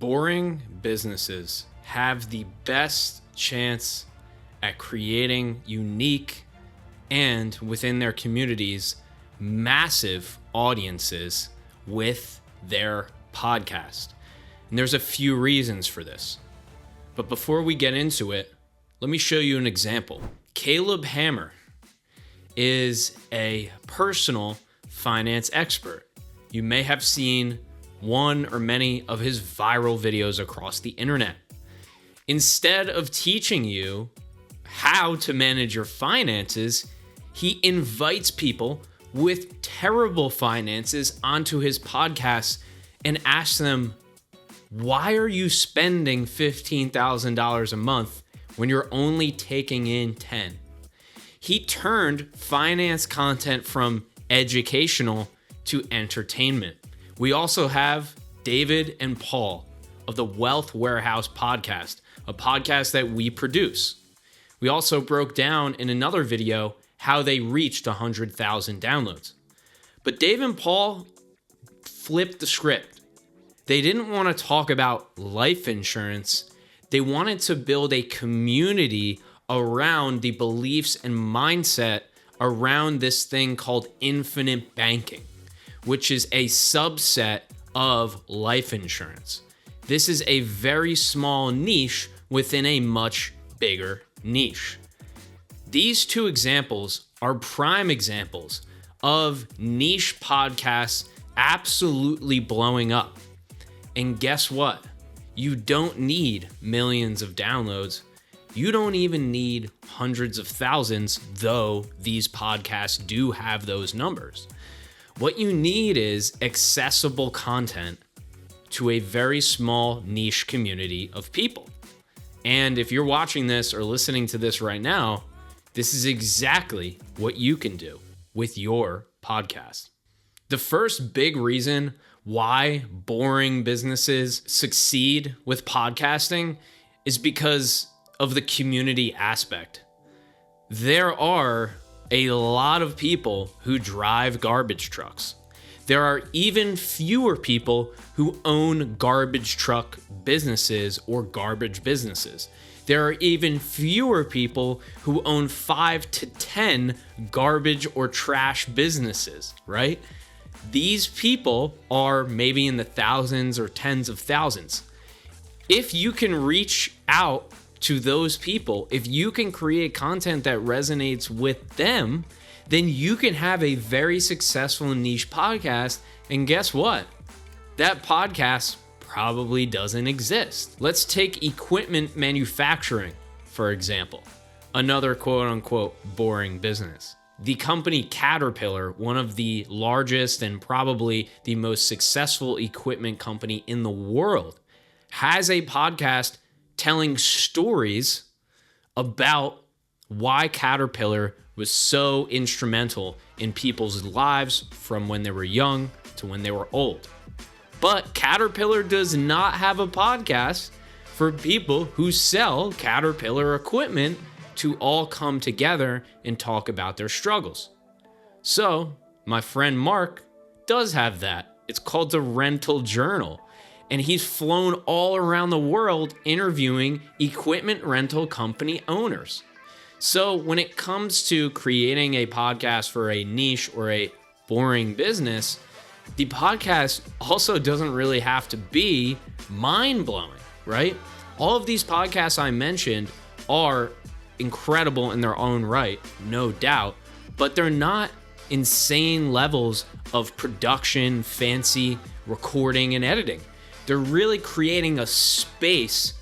Boring businesses have the best chance at creating unique and, within their communities, massive audiences with their podcast. And there's a few reasons for this. But before we get into it, let me show you an example. Caleb Hammer is a personal finance expert. You may have seen one or many of his viral videos across the internet. Instead of teaching you how to manage your finances, he invites people with terrible finances onto his podcast and asks them, why are you spending $15,000 a month when you're only taking in 10? He turned finance content from educational to entertainment. We also have David and Paul of the Wealth Warehouse podcast, a podcast that we produce. We also broke down in another video how they reached 100,000 downloads. But Dave and Paul flipped the script. They didn't want to talk about life insurance. They wanted to build a community around the beliefs and mindset around this thing called infinite banking, which is a subset of life insurance. This is a very small niche within a much bigger niche. These two examples are prime examples of niche podcasts absolutely blowing up. And guess what? You don't need millions of downloads. You don't even need hundreds of thousands, though these podcasts do have those numbers. What you need is accessible content to a very small niche community of people. And if you're watching this or listening to this right now, this is exactly what you can do with your podcast. The first big reason why boring businesses succeed with podcasting is because of the community aspect. There are a lot of people who drive garbage trucks. There are even fewer people who own garbage truck businesses or garbage businesses. There are even fewer people who own 5 to 10 garbage or trash businesses, right? These people are maybe in the thousands or tens of thousands. If you can reach out to those people, if you can create content that resonates with them, then you can have a very successful niche podcast. And guess what? That podcast probably doesn't exist. Let's take equipment manufacturing, for example, another quote unquote boring business. The company Caterpillar, one of the largest and probably the most successful equipment company in the world, has a podcast telling stories about why Caterpillar was so instrumental in people's lives from when they were young to when they were old. But Caterpillar does not have a podcast for people who sell Caterpillar equipment to all come together and talk about their struggles. So my friend Mark does have that. It's called the Rental Journal. And he's flown all around the world interviewing equipment rental company owners. So when it comes to creating a podcast for a niche or a boring business, the podcast also doesn't really have to be mind-blowing, right? All of these podcasts I mentioned are incredible in their own right, no doubt, but they're not insane levels of production, fancy recording, and editing. They're really creating a space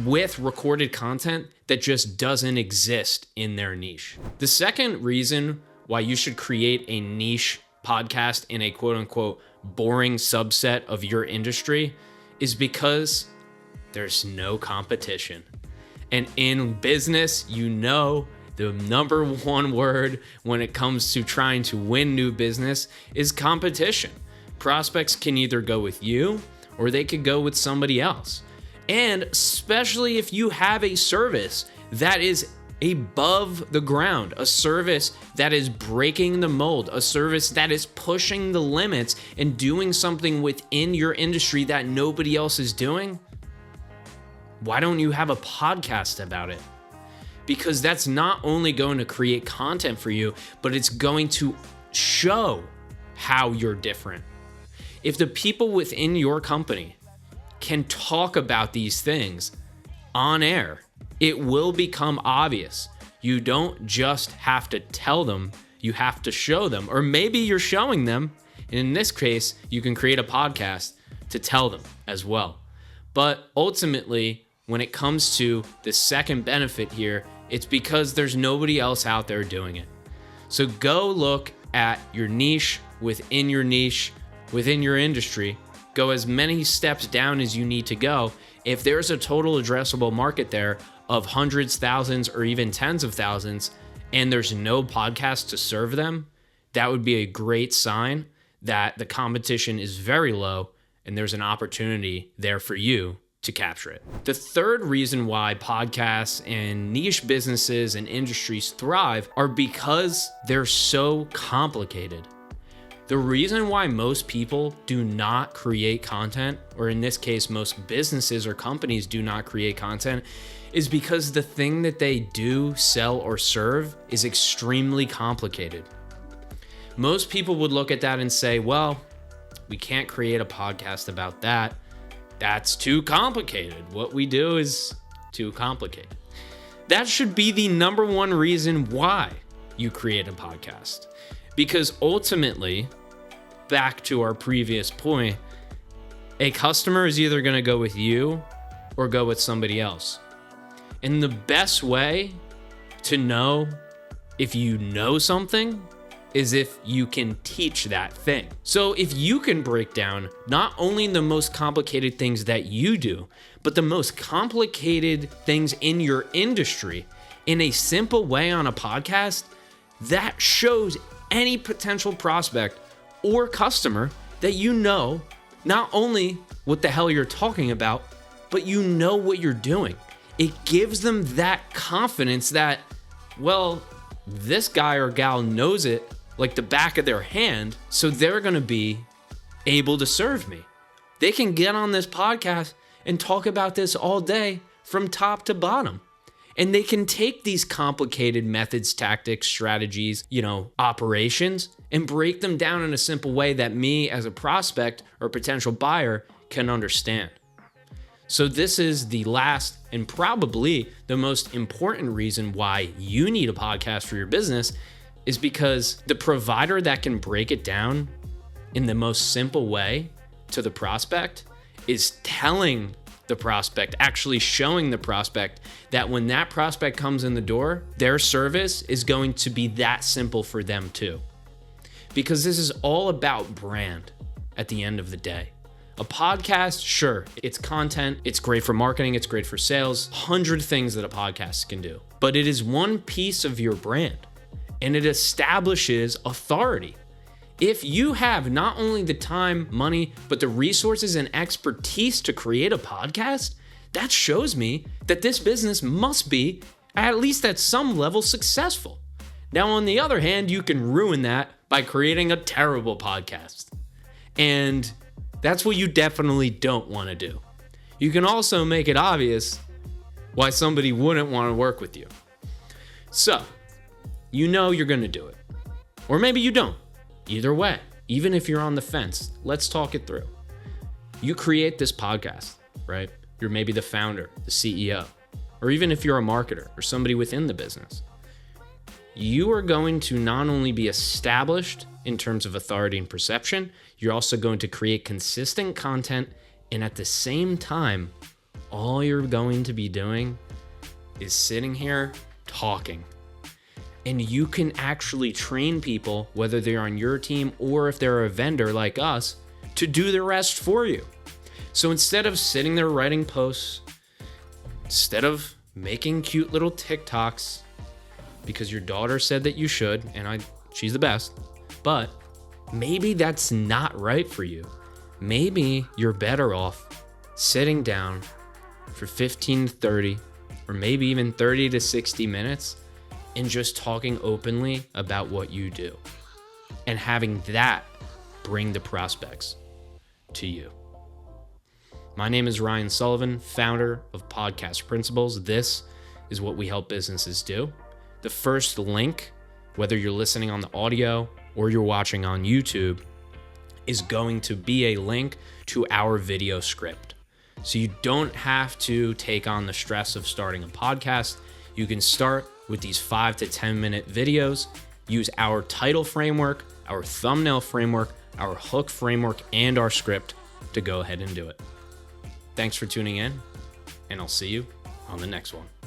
with recorded content that just doesn't exist in their niche. The second reason why you should create a niche podcast in a quote unquote boring subset of your industry is because there's no competition. And in business, you know, the number one word when it comes to trying to win new business is competition. Prospects can either go with you or they could go with somebody else. And especially if you have a service that is above the ground, a service that is breaking the mold, a service that is pushing the limits and doing something within your industry that nobody else is doing, why don't you have a podcast about it? Because that's not only going to create content for you, but it's going to show how you're different. If the people within your company can talk about these things on air, it will become obvious. You don't just have to tell them, you have to show them. Or maybe you're showing them, and in this case, you can create a podcast to tell them as well. But ultimately, when it comes to the second benefit here, it's because there's nobody else out there doing it. So go look at your niche, within your industry. Go as many steps down as you need to go. If there's a total addressable market there of hundreds, thousands, or even tens of thousands, and there's no podcast to serve them, that would be a great sign that the competition is very low and there's an opportunity there for you to capture it. The third reason why podcasts and niche businesses and industries thrive are because they're so complicated. The reason why most people do not create content, or in this case, most businesses or companies do not create content, is because the thing that they do, sell, or serve is extremely complicated. Most people would look at that and say, well, we can't create a podcast about that. That's too complicated. What we do is too complicated. That should be the number one reason why you create a podcast. Because ultimately, back to our previous point, a customer is either going to go with you or go with somebody else. And the best way to know if you know something is if you can teach that thing. So if you can break down not only the most complicated things that you do, but the most complicated things in your industry in a simple way on a podcast, that shows any potential prospect or customer that you know not only what the hell you're talking about, but you know what you're doing. It gives them that confidence that, well, this guy or gal knows it like the back of their hand, so they're gonna be able to serve me. They can get on this podcast and talk about this all day from top to bottom. And they can take these complicated methods, tactics, strategies, operations, and break them down in a simple way that me as a prospect or potential buyer can understand. So this is the last and probably the most important reason why you need a podcast for your business, is because the provider that can break it down in the most simple way to the prospect is telling the prospect, actually showing the prospect that when that prospect comes in the door, their service is going to be that simple for them too. Because this is all about brand at the end of the day. A podcast, sure, it's content, it's great for marketing, it's great for sales, 100 things that a podcast can do. But it is one piece of your brand, and it establishes authority. If you have not only the time, money, but the resources and expertise to create a podcast, that shows me that this business must be, at least at some level, successful. Now, on the other hand, you can ruin that by creating a terrible podcast. And that's what you definitely don't want to do. You can also make it obvious why somebody wouldn't want to work with you. So, you know you're going to do it. Or maybe you don't. Either way, even if you're on the fence, let's talk it through. You create this podcast, right? You're maybe the founder, the CEO, or even if you're a marketer or somebody within the business. You are going to not only be established in terms of authority and perception, you're also going to create consistent content, and at the same time, all you're going to be doing is sitting here talking. And you can actually train people, whether they're on your team or if they're a vendor like us, to do the rest for you. So instead of sitting there writing posts, instead of making cute little TikToks, because your daughter said that you should, and she's the best, but maybe that's not right for you. Maybe you're better off sitting down for 15 to 30 or maybe even 30 to 60 minutes in just talking openly about what you do and having that bring the prospects to you. My name is Ryan Sullivan, founder of Podcast Principles. This is what we help businesses do. The first link, whether you're listening on the audio or you're watching on YouTube, is going to be a link to our video script. So you don't have to take on the stress of starting a podcast. You can start with these 5 to 10 minute videos, use our title framework, our thumbnail framework, our hook framework, and our script to go ahead and do it. Thanks for tuning in, and I'll see you on the next one.